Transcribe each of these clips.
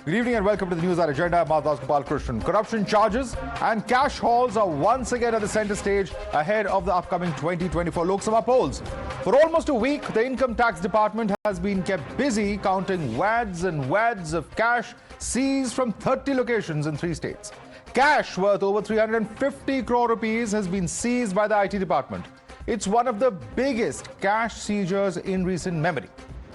Good evening and welcome to the Newshour Agenda. Madhavdas Gopalkrishnan. Corruption charges and cash hauls are once again at the centre stage ahead of the upcoming 2024 Lok Sabha polls. For almost a week, the Income Tax Department has been kept busy counting wads and wads of cash seized from 30 locations in 3 states. Cash worth over 350 crore rupees has been seized by the IT department. It's one of the biggest cash seizures in recent memory.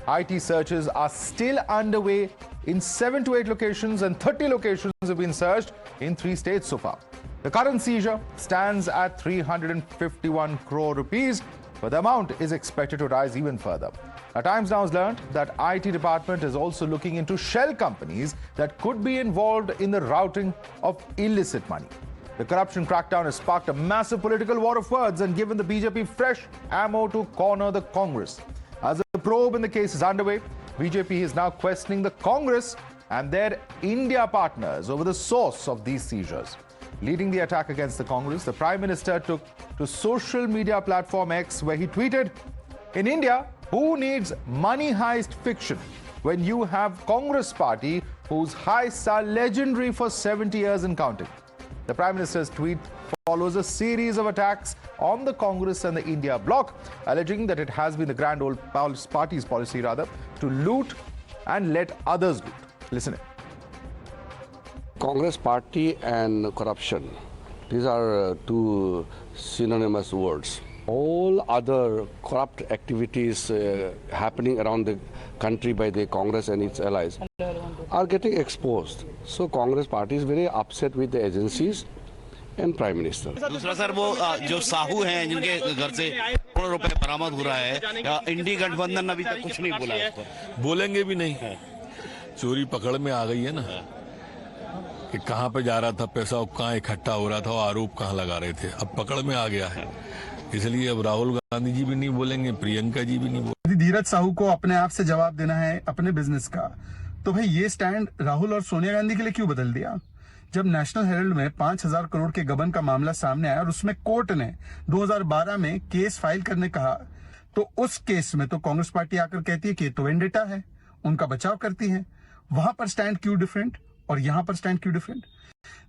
IT searches are still underway in 7 to 8 locations and 30 locations have been searched in 3 states so far. The current seizure stands at 351 crore rupees, but the amount is expected to rise even further. Times Now has learned that IT department is also looking into shell companies that could be involved in the routing of illicit money. The corruption crackdown has sparked a massive political war of words and given the BJP fresh ammo to corner the Congress. As the probe in the case is underway, BJP is now questioning the Congress and their India partners over the source of these seizures. Leading the attack against the Congress, the Prime Minister took to social media platform X, where he tweeted, "In India, who needs money heist fiction when you have Congress party whose heists are legendary for 70 years and counting?" The Prime Minister's tweet follows a series of attacks on the Congress and the India bloc, alleging that it has been the grand old party's policy, to loot and let others loot. Listen in. Congress party and corruption, these are two synonymous words. All other corrupt activities happening around the country by the Congress and its allies are getting exposed. So Congress party is very upset with the agencies and Prime Minister. दूसरा sir वो जो साहू हैं जिनके घर से करोड़ों रुपए बरामद हो रहा है, इंडी गठबंधन अभी तक कुछ नहीं बोला है उस पर। बोलेंगे भी नहीं। चोरी पकड़ में आ गई है ना कि कहाँ पे जा रहा था पैसा और कहाँ इकट्ठा हो रहा था और आरोप कहाँ लगा रहे थे, अब पकड़ में आ गया है। इसलिए अब राहुल गांधी जी भी नहीं बोलेंगे, प्रियंका जी भी नहीं बोलेंगे। धीरज साहू को अपने आप से जवाब देना है अपने बिजनेस का, तो भाई ये स्टैंड राहुल और सोनिया गांधी के लिए क्यों बदल दिया? जब नेशनल हेराल्ड में 5,000 करोड़ के गबन का मामला सामने आया और उसमें कोर्ट ने 2012 में केस फाइल करने कहा, तो उस केस में तो कांग्रेस पार्टी आकर कहती है कि तो वेंडेटा है, उनका बचाव करती है। वहां पर स्टैंड क्यों डिफरेंट और यहां पर स्टैंड क्यों डिफरेंट?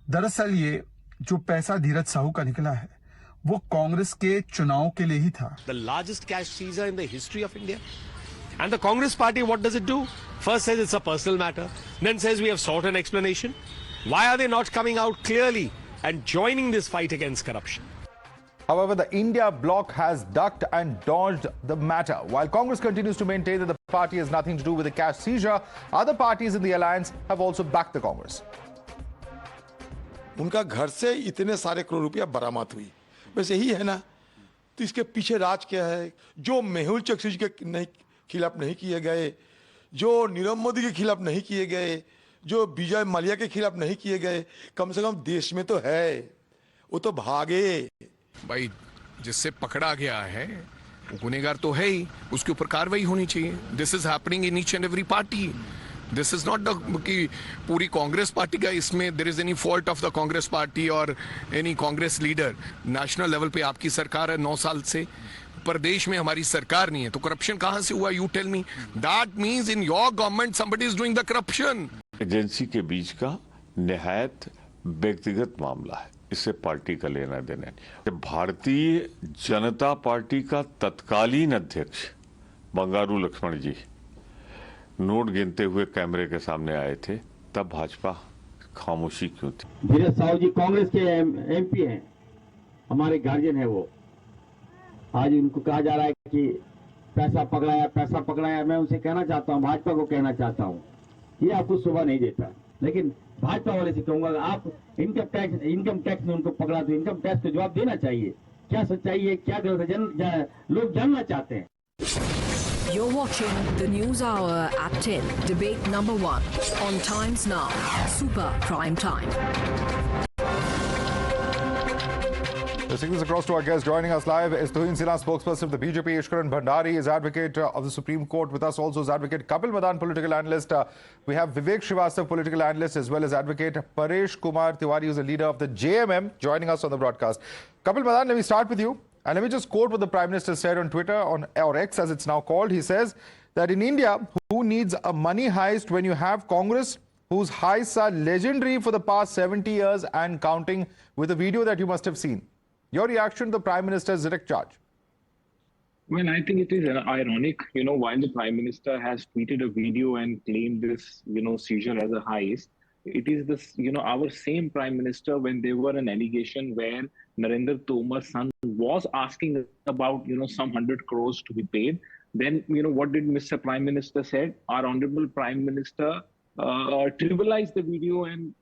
दरअसल ये जो पैसा धीरज साहू का निकला है वो कांग्रेस के चुनाव के लिए ही था। The largest cash seizure in the history of India. And the Congress party, what does it do? First says it's a personal matter, then says we have sought an explanation. Why are they not coming out clearly and joining this fight against corruption? However, the India bloc has ducked and dodged the matter. While Congress continues to maintain that the party has nothing to do with the cash seizure, other parties in the alliance have also backed the Congress. उनका घर से इतने सारे करोड़ रुपया बरामद हुई, बस यही है ना? तो इसके पीछे राज क्या है? जो मेहुल चोकसी के खिलाफ नहीं किए गए, जो नीरव मोदी के खिलाफ नहीं किए गए, जो विजय माल्या के खिलाफ नहीं किए गए, कम से कम देश में तो है, वो तो भागे। भाई जिससे पकड़ा गया है वो गुनहगार तो है ही, उसके ऊपर कार्रवाई होनी चाहिए। This is happening in each and every party. This is not the कि पूरी कांग्रेस पार्टी का इसमें there is any fault of the Congress party और any Congress leader. National level पे आपकी सरकार है 9 साल से, प्रदेश में हमारी सरकार नहीं है, तो करप्शन कहां से हुआ? You tell me. That means in your government somebody is doing the corruption. Agency के बीच का निहायत व्यक्तिगत मामला है, इससे पार्टी का लेना देना नहीं। भारतीय जनता पार्टी का तत्कालीन अध्यक्ष बंगारू लक्ष्मण जी नोट गिनते हुए कैमरे के सामने आए थे, तब भाजपा खामोशी क्यों थी? धीरज साहू जी कांग्रेस के एमपी हैं, हमारे गार्जियन है वो। आज उनको कहा जा रहा है कि पैसा पकड़ाया, पैसा पकड़ाया। मैं उनसे कहना चाहता हूं, भाजपा को कहना चाहता हूं, ये आपको शोभा नहीं देता। लेकिन भाजपा वाले से कहूंगा, आप इनकम टैक्स में उनको पकड़ा तो इनकम टैक्स को जवाब देना चाहिए। क्या सच्चाई है, क्या गलत है, लोग जानना चाहते हैं। You're watching the News Hour at 10, debate number 1 on Times Now, Super Prime Time. The signals across to our guest. Joining us live is Tuhin A, spokesperson of the BJP. Ishkaran Bhandari is advocate of the Supreme Court. With us also is advocate Kapil Madan, political analyst. We have Vivek Srivastav, political analyst, as well as advocate Paresh Kumar Tiwari, who's the leader of the JMM, joining us on the broadcast. Kapil Madan, let me start with you. And let me just quote what the Prime Minister said on Twitter, or X as it's now called. He says that in India, who needs a money heist when you have Congress whose heists are legendary for the past 70 years and counting, with a video that you must have seen. Your reaction to the Prime Minister's direct charge? Well, I think it is ironic, while the Prime Minister has tweeted a video and claimed this, seizure as a heist, it is this, our same Prime Minister, when there were an allegation where Narendra Tomar's son was asking about, some 100 crores to be paid. Then, what did Mr. Prime Minister said? Our Honorable Prime Minister trivialized the video and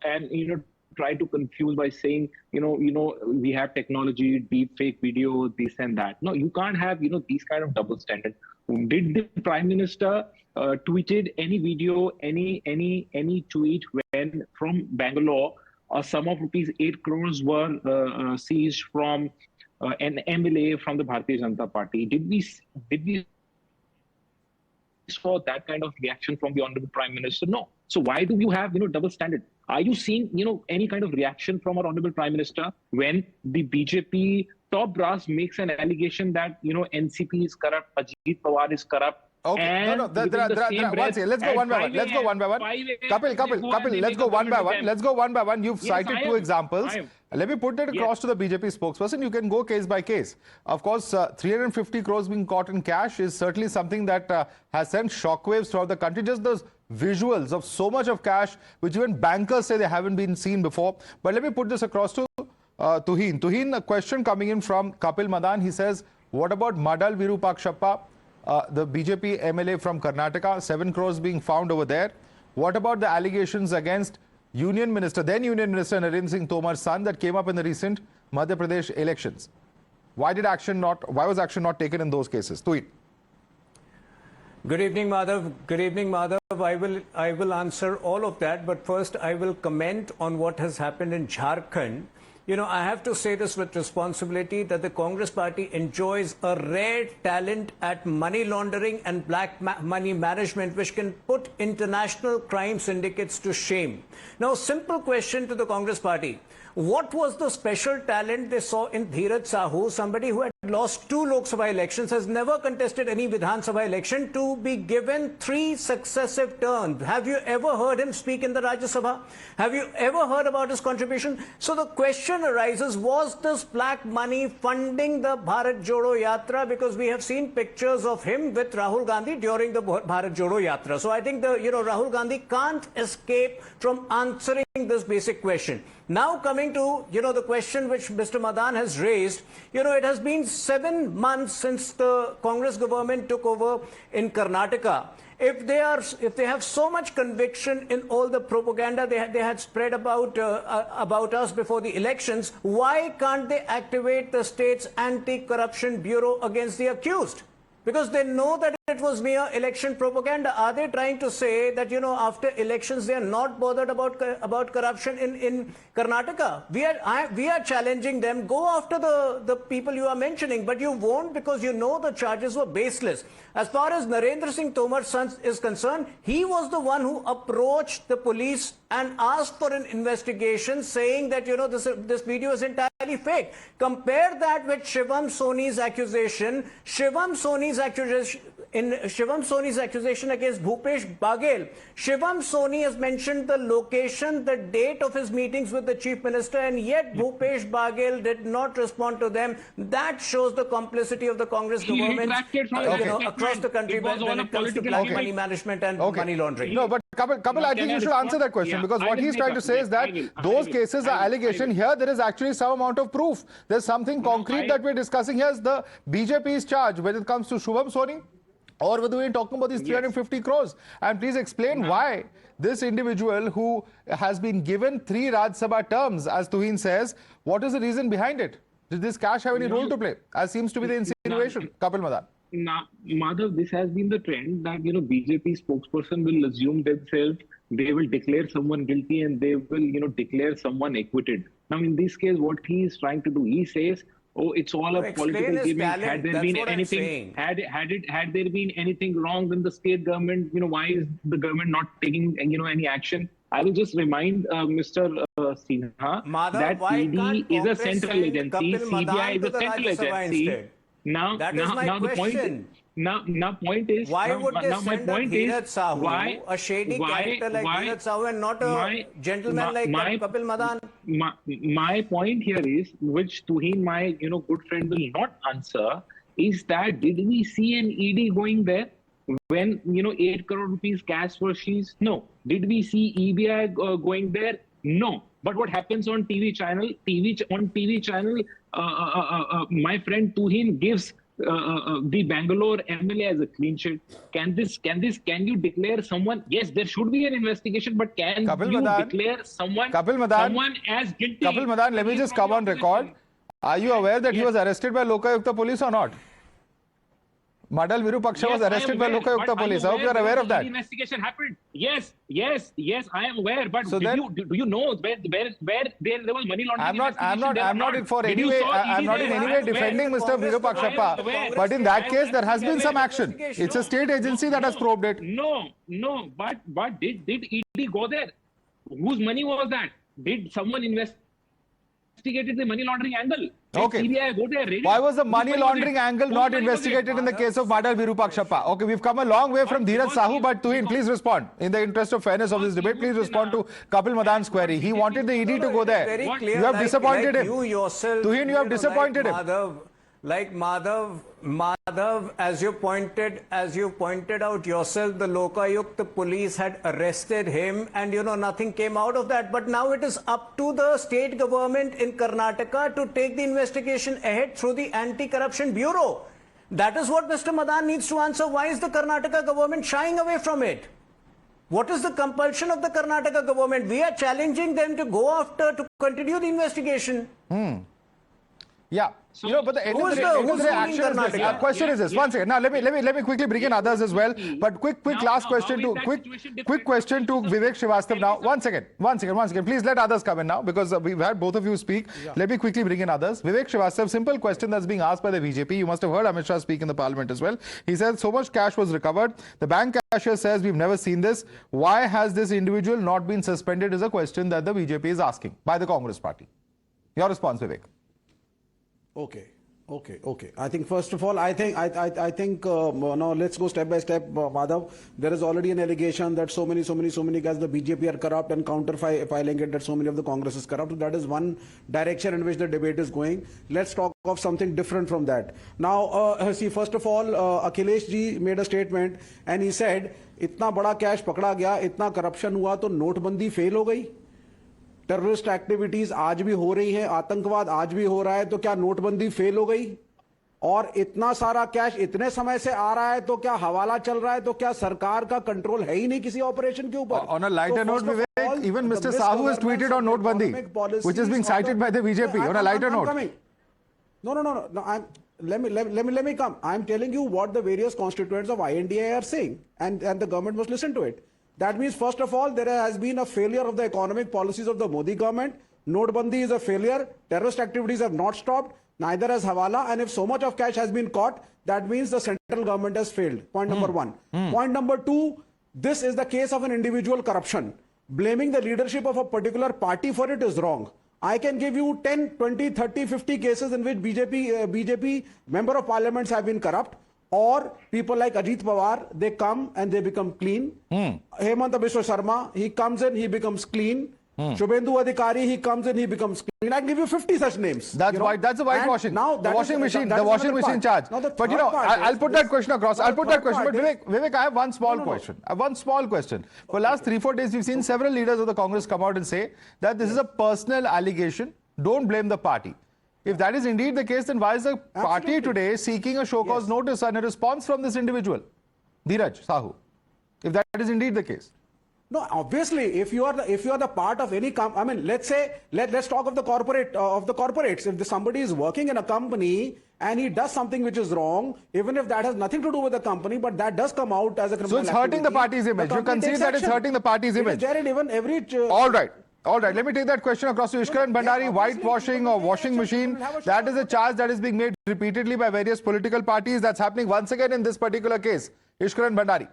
try to confuse by saying, we have technology, deep fake video, this and that. No, you can't have, these kind of double standards. Did the Prime Minister tweeted any video, any tweet when from Bangalore, a sum of rupees 8 crores were seized from an MLA from the Bharatiya Janata Party? Did we saw that kind of reaction from the Honorable Prime Minister? No. So why do you have, double standard? Are you seeing, any kind of reaction from our Honorable Prime Minister when the BJP top brass makes an allegation that, NCP is corrupt, Ajit Pawar is corrupt? Okay, and let's go one by one. Kapil, let's go one by one. Let's go one by one. You've cited two examples. Let me put that across to the BJP spokesperson. You can go case by case. Of course, 350 crores being caught in cash is certainly something that has sent shockwaves throughout the country. Just those visuals of so much of cash, which even bankers say they haven't been seen before. But let me put this across to Tuhin. Tuhin, a question coming in from Kapil Madan. He says, what about Madal Virupakshappa? The BJP MLA from Karnataka, 7 crores being found over there. What about the allegations against then Union Minister Narendra Singh Tomar's son that came up in the recent Madhya Pradesh elections? Why was action not taken in those cases? Tweet. Good evening, Madhav. Good evening, Madhav. I will answer all of that, but first I will comment on what has happened in Jharkhand. I have to say this with responsibility that the Congress party enjoys a rare talent at money laundering and black money management, which can put international crime syndicates to shame. Now, simple question to the Congress party. What was the special talent they saw in Dhiraj Sahu, somebody who had lost 2 Lok Sabha elections, has never contested any Vidhan Sabha election, to be given 3 successive terms? Have you ever heard him speak in the Rajya Sabha? Have you ever heard about his contribution? So the question arises, was this black money funding the Bharat Jodo Yatra? Because we have seen pictures of him with Rahul Gandhi during the Bharat Jodo Yatra. So I think Rahul Gandhi can't escape from answering this basic question. Now coming to, the question which Mr. Madan has raised, it has been 7 months since the Congress government took over in Karnataka. If they have so much conviction in all the propaganda they had spread about us before the elections, why can't they activate the state's anti-corruption bureau against the accused? Because they know that it was mere election propaganda. Are they trying to say that, after elections, they are not bothered about corruption in Karnataka? We are challenging them. Go after the people you are mentioning, but you won't, because the charges were baseless. As far as Narendra Singh Tomar's son is concerned, he was the one who approached the police and asked for an investigation, saying that, this video is entirely fake. Compare that with Shivam Soni's accusation. Shivam Soni's accusation against Bhupesh Baghel. Shivam Soni has mentioned the location, the date of his meetings with the Chief Minister, and yet Bhupesh Baghel did not respond to them. That shows the complicity of the Congress government across the country when it comes to black money management and money laundering. No, but Kapil, I think you should answer that question, because what he's trying to say is that those cases are allegation. Here, there is actually some amount of proof. There's something concrete that we're discussing. Here's the BJP's charge when it comes to Shubham Soni, or whether we're talking about these 350 crores. And please explain why this individual who has been given 3 Rajya Sabha terms, as Tuhin says, what is the reason behind it? Did this cash have any role to play, as seems to be the insinuation? Kapil Madan. Now, Madhav, this has been the trend that, BJP spokesperson will assume themselves, they will declare someone guilty and they will, declare someone acquitted. Now, in this case, what he is trying to do, he says, oh, it's all a political gimmick. Had there been anything, had there been anything wrong, then the state government, why is the government not taking, any action? I will just remind Mr. Sinha that ED is a central agency, CBI is a central agency. Now, the point Now point is, why would they now my send a point Dhiraj is, Sahu, a shady character like Dhiraj Sahu, and not a gentleman like Kapil Madan? My point here is, which Tuhin, my good friend, will not answer, is that did we see an ED going there when 8 crore rupees cash were seized? No. Did we see EBI going there? No. But what happens on TV channel? My friend Tuhin gives the Bangalore MLA as a clean sheet. Can you declare someone? Yes, there should be an investigation, but can you declare someone as guilty? Kapil Madan, let me just come on record. Are you aware that he was arrested by Lokayukta Police or not? Madal Virupakshappa was arrested by Lokayukta Police. I hope you are aware of that. Investigation happened. Yes, I am aware. But so do you know where there was money laundering? I'm not in any way defending Mr. Virupakshappa. But in that case, there has been some action. It's a state agency that has probed it. No. But did ED go there? Whose money was that? Did someone investigated the money laundering angle? Okay. Why was the money laundering angle not investigated in the case of Madal Virupakshappa? Okay, we've come a long way from Dhiraj Sahu, but Tuhin, please respond. In the interest of fairness of this debate, please respond to Kapil Madan's query. He wanted the ED to go there. You have disappointed him. Tuhin, you have disappointed him. Like Madhav, as you pointed out yourself, the Lokayukta Police had arrested him, and nothing came out of that. But now it is up to the state government in Karnataka to take the investigation ahead through the Anti-Corruption Bureau. That is what Mr. Madan needs to answer. Why is the Karnataka government shying away from it? What is the compulsion of the Karnataka government? We are challenging them to go after, to continue the investigation. Yeah. But the end of the day, action is this. Question is this. One second. Now let me quickly bring in others as well. But quick last question to quick question to Vivek Srivastava now. One second. Please let others come in now, because we've had both of you speak. Yeah. Let me quickly bring in others. Vivek Srivastava, simple question that's being asked by the BJP. You must have heard Amit Shah speak in the parliament as well. He said so much cash was recovered. The bank cashier says we've never seen this. Why has this individual not been suspended is a question that the BJP is asking by the Congress party. Your response, Vivek. Okay. I think first of all, I think no, let's go step by step, Madhav. There is already an allegation that so many guys the BJP are corrupt, and counter-filing it that so many of the Congress is corrupt. That is one direction in which the debate is going. Let's talk of something different from that. Now, see, first of all, Akhilesh ji made a statement and he said, "Itna bada cash pakda gaya, itna corruption hua, to notbandi fail ho gayi." Terrorist activities आज भी हो रही हैं, आतंकवाद आज भी हो रहा है, तो क्या नोटबंदी फेल हो गई? और इतना सारा कैश इतने समय से आ रहा है, तो क्या हवाला चल रहा है? तो क्या सरकार का कंट्रोल है ही नहीं किसी ऑपरेशन के ऊपर? On a lighter note, Vivek, even Mr. Sahu has tweeted on notbandi, which is being cited by the BJP. On a lighter note. No. Let me come. I'm telling you what the various constituents of I.N.D.I.A are saying, and the government must listen to it. That means, first of all, there has been a failure of the economic policies of the Modi government. Notbandi is a failure. Terrorist activities have not stopped. Neither has Hawala. And if so much of cash has been caught, that means the central government has failed. Point number one. Point number two, this is the case of an individual corruption. Blaming the leadership of a particular party for it is wrong. I can give you 10, 20, 30, 50 cases in which BJP member of parliaments have been corrupt. Or people like Ajit Pawar, they come and they become clean. Hemant Biswa Sharma, he comes in, he becomes clean. Shubhendu Adhikari, he comes in, he becomes clean. I can give you 50 such names. That's a whitewashing. Now the washing machine charge. But I'll put that question across. But Vivek, I have one small question. One small question. For last 3-4 days, we've seen several leaders of the Congress come out and say that this is a personal allegation. Don't blame the party. If that is indeed the case, then why is the party today seeking a show cause notice and a response from this individual, Dhiraj Sahu? If that is indeed the case. No, obviously, if you are the part of any I mean, let's talk of the corporates. If somebody is working in a company and he does something which is wrong, even if that has nothing to do with the company, but that does come out as a criminal activity. So it's hurting the party's image. You concede that it's hurting the party's image. All right, let me take that question across to Ishkaran Bhandari. Whitewashing or washing machine, that is a charge that is being made repeatedly by various political parties. That's happening once again in this particular case. Ishkaran Bhandari.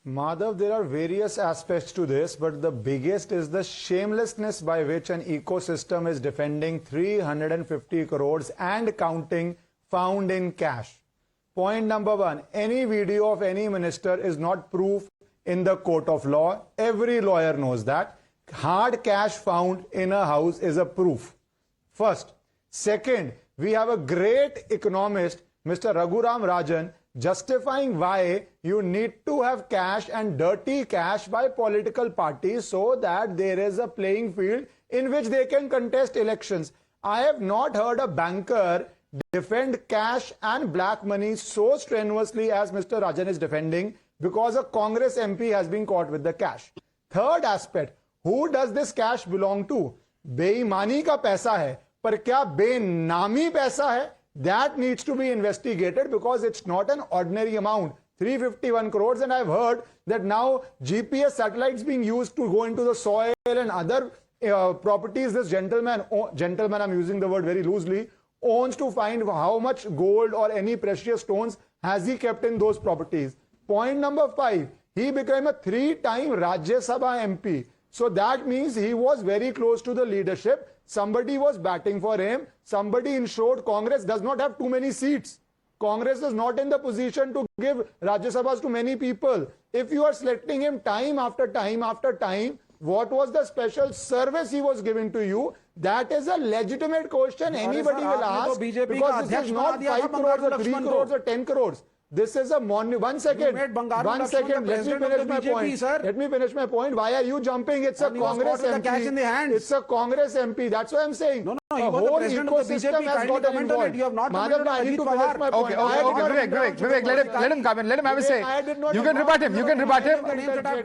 Madhav, there are various aspects to this, but the biggest is the shamelessness by which an ecosystem is defending 350 crores and counting found in cash. Point number one, any video of any minister is not proof in the court of law. Every lawyer knows that. Hard cash found in a house is a proof. First. Second, we have a great economist, Mr. Raghuram Rajan, justifying why you need to have cash and dirty cash by political parties so that there is a playing field in which they can contest elections. I have not heard a banker defend cash and black money so strenuously as Mr. Rajan is defending, because a Congress MP has been caught with the cash. Third aspect, who does this cash belong to? बेईमानी का पैसा है, पर क्या बेनामी पैसा है? That needs to be investigated because it's not an ordinary amount. 351 crores, and I've heard that now GPS satellites being used to go into the soil and other properties this gentleman, I'm using the word very loosely, owns to find how much gold or any precious stones has he kept in those properties. Point number 5, he became a 3-time Rajya Sabha MP. So that means he was very close to the leadership. Somebody was batting for him. Somebody ensured Congress does not have too many seats. Congress is not in the position to give Rajya Sabhas to many people. If you are selecting him time after time after time, what was the special service he was giving to you? That is a legitimate question anybody will ask, because this is not 5 crores or 3 crores or 10 crores. This is a one second. Let me finish my point. Why are you jumping? It's a Congress MP. It's a Congress MP. That's what I'm saying. No, the whole ecosystem has gotten involved. Madhav, I need to finish my point. Vivek, let him come in. Let him have a say. You can rebut him.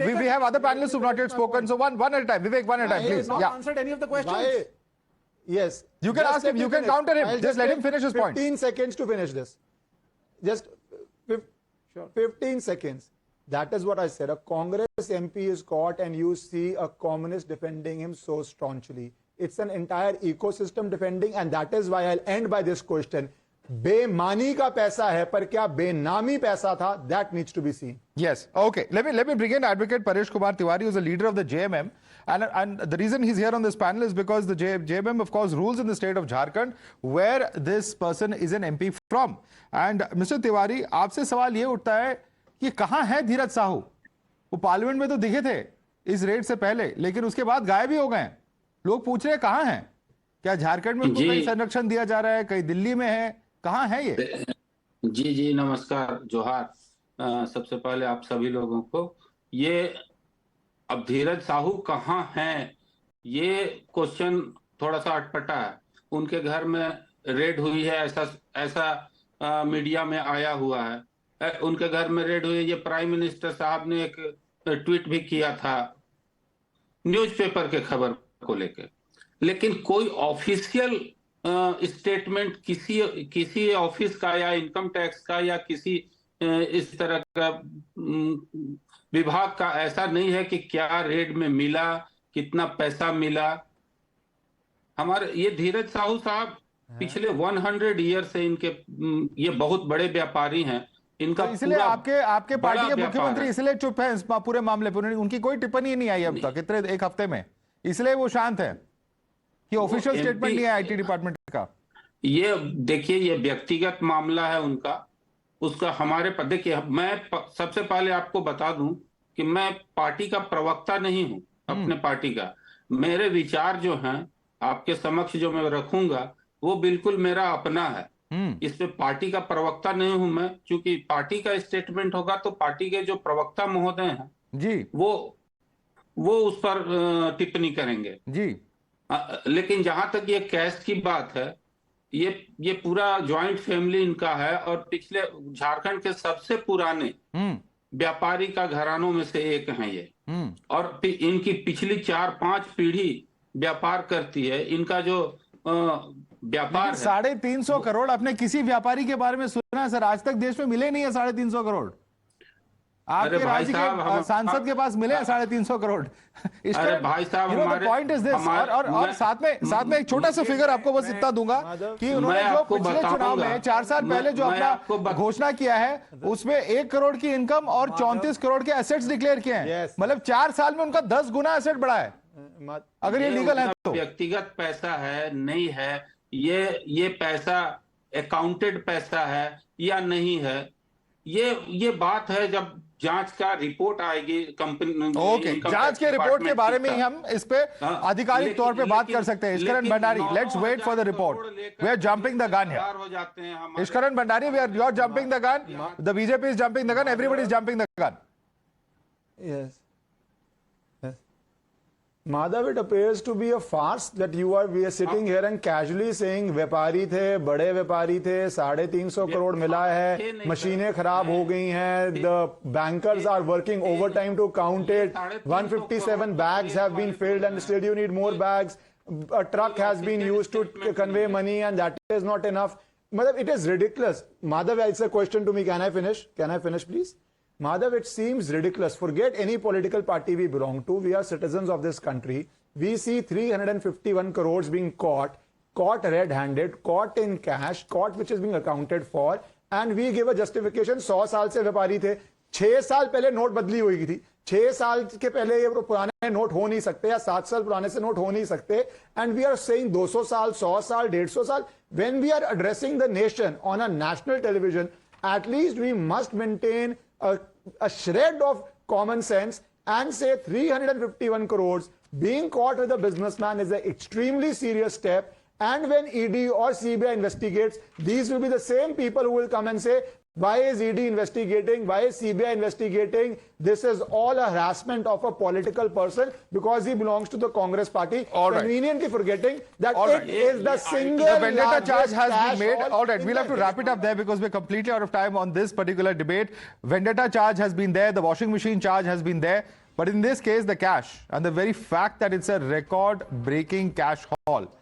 We have other panelists who've not yet spoken. So one at a time. Vivek, one at a time, please. He has not answered any of the questions. Yes. You can ask him. You can counter him. Just let him finish his point. 15 seconds to finish this. Just 15 seconds. That is what I said. A Congress MP is caught and you see a communist defending him so staunchly. It's an entire ecosystem defending, and that is why I'll end by this question. बेमानी का पैसा है, पर क्या बेनामी पैसा था? That needs to be seen. Yes. Okay. Let me bring in Advocate Paresh Kumar Tiwari, who's a leader of the JMM. And the reason he's here on this panel is because the JMM, of course, rules in the state of Jharkhand, where this person is an MP from. And Mr. Tiwari, आपसे सवाल ये उठता है कि कहाँ है धीरज साहू? वो parliament में तो दिखे थे इस रेड से पहले, लेकिन उसके बाद गायब ही हो गए। लोग पूछ रहे हैं कहाँ हैं? क्या झारखंड में कहीं संरक्षण दिया जा रहा है? कहीं दिल्ली में है? कहाँ है ये? जी नमस्कार, जोहार। सबसे पहले आप सभी लोगों को, ये अब धीरज साहू कहाँ हैं, ये क्वेश्चन थोड़ा सा अटपटा है। उनके घर में रेड हुई है, ऐसा मीडिया में आया हुआ है। उनके घर में रेड हुई है, ये प्राइम मिनिस्टर साहब ने एक ट्वीट भी किया था न्यूज़पेपर के खबर को लेकर, लेकिन कोई ऑफिशियल स्टेटमेंट किसी ऑफिस का या इनकम टैक्स का या किसी इस तरह का विभाग का ऐसा नहीं है कि क्या रेड में मिला, कितना पैसा मिला। हमारे ये धीरज साहू साहब पिछले 100 ईयर से इनके ये बहुत बड़े व्यापारी हैं। इनका तो इसलिए आपके पार्टी के मुख्यमंत्री इसलिए चुप है इस पूरे मामले पर, उनकी कोई टिप्पणी नहीं आई अब तक इतने एक हफ्ते में, इसलिए वो शांत है कि ऑफिशियल स्टेटमेंट नहीं है आईटी डिपार्टमेंट का। ये देखिए, ये व्यक्तिगत मामला है उनका, उसका हमारे पर। देखिए, मैं सबसे पहले आपको बता दूं कि मैं पार्टी का प्रवक्ता नहीं हूं, अपने पार्टी का। मेरे विचार जो हैं आपके समक्ष जो मैं रखूंगा वो बिल्कुल मेरा अपना है। इसमें पार्टी का प्रवक्ता नहीं हूं मैं, क्योंकि पार्टी का स्टेटमेंट होगा तो पार्टी के जो प्रवक्ता महोदय हैं जी वो उस पर टिप्पणी करेंगे जी। लेकिन जहां तक ये कैश की बात है, ये पूरा ज्वाइंट फैमिली इनका है और पिछले झारखंड के सबसे पुराने व्यापारी का घरानों में से एक है ये। और इनकी पिछली 4-5 पीढ़ी व्यापार करती है। इनका जो व्यापार 350 करोड़ आपने किसी व्यापारी के बारे में सुना है सर? आज तक देश में मिले नहीं है 350 करोड़। आपके राज्य के सांसद के पास मिले 350 करोड़। अरे भाई साहब, पॉइंट इज दिस। और साथ में एक छोटा सा फिगर आपको बस इतना दूंगा कि उन्होंने जो पिछले चुनाव में 4 साल पहले जो अपना घोषणा किया है उसमें 1 करोड़ की इनकम और 34 करोड़ के एसेट्स डिक्लेयर किए हैं। मतलब 4 साल में उनका 10 गुना एसेट बढ़ा है, अगर ये लीगल है तो। व्यक्तिगत पैसा है नहीं है, ये पैसा अकाउंटेड पैसा है या नहीं है, ये बात है जब जांच का रिपोर्ट आएगी कंपनी। ओके, जांच के रिपोर्ट के बारे में ही हम इस पे आधिकारिक तौर पे बात कर सकते हैं। Ishkaran Bhandari, let's wait for the report. We are jumping the gun here. Ishkaran Bhandari, you are jumping the gun, the BJP is jumping the gun, everybody is jumping the gun. Yes. Madhav, it appears to be a farce that we are sitting here and casually saying व्यापारी थे, बड़े व्यापारी थे, 350 करोड़ मिला है, मशीनें खराब हो गई हैं, the bankers are working overtime to count it, 157 bags have been filled and still you need more bags, a truck has been used to convey money and that is not enough. Madhav, it is ridiculous. Madhav, it's a question to me. Can I finish? Can I finish, please? Madhav, it seems ridiculous. Forget any political party we belong to. We are citizens of this country. We see 351 crores being caught red-handed, caught in cash, caught which is being accounted for, and we give a justification. 100 साल से व्यापारी थे, 6 साल पहले note बदली हुई थी, 6 साल के पहले ये पुराने नोट हो नहीं सकते, या 7 साल पुराने से नोट हो नहीं सकते, and we are saying 200 साल, 100 साल, 150 साल. When we are addressing the nation on a national television, at least we must maintain a shred of common sense and say 351 crores being caught with a businessman is an extremely serious step. And when ED or CBI investigates, these will be the same people who will come and say, why is ED investigating? Why is CBI investigating? This is all a harassment of a political person because he belongs to the Congress party. Conveniently forgetting that it is the single vendetta charge has been made. All right, we'll have to wrap it up there because we're completely out of time on this particular debate. Vendetta charge has been there. The washing machine charge has been there. But in this case, the cash and the very fact that it's a record-breaking cash haul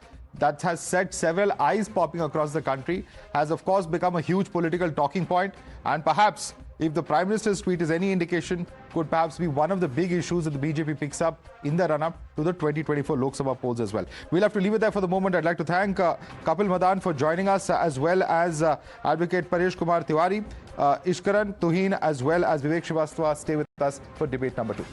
that has set several eyes popping across the country has of course become a huge political talking point, and perhaps if the Prime Minister's tweet is any indication, could perhaps be one of the big issues that the BJP picks up in the run-up to the 2024 Lok Sabha polls as well. We'll have to leave it there for the moment. I'd like to thank Kapil Madan for joining us, as well as Advocate Paresh Kumar Tiwari, Ishkaran, Tuhin, as well as Vivek Srivastava. Stay with us for debate number 2.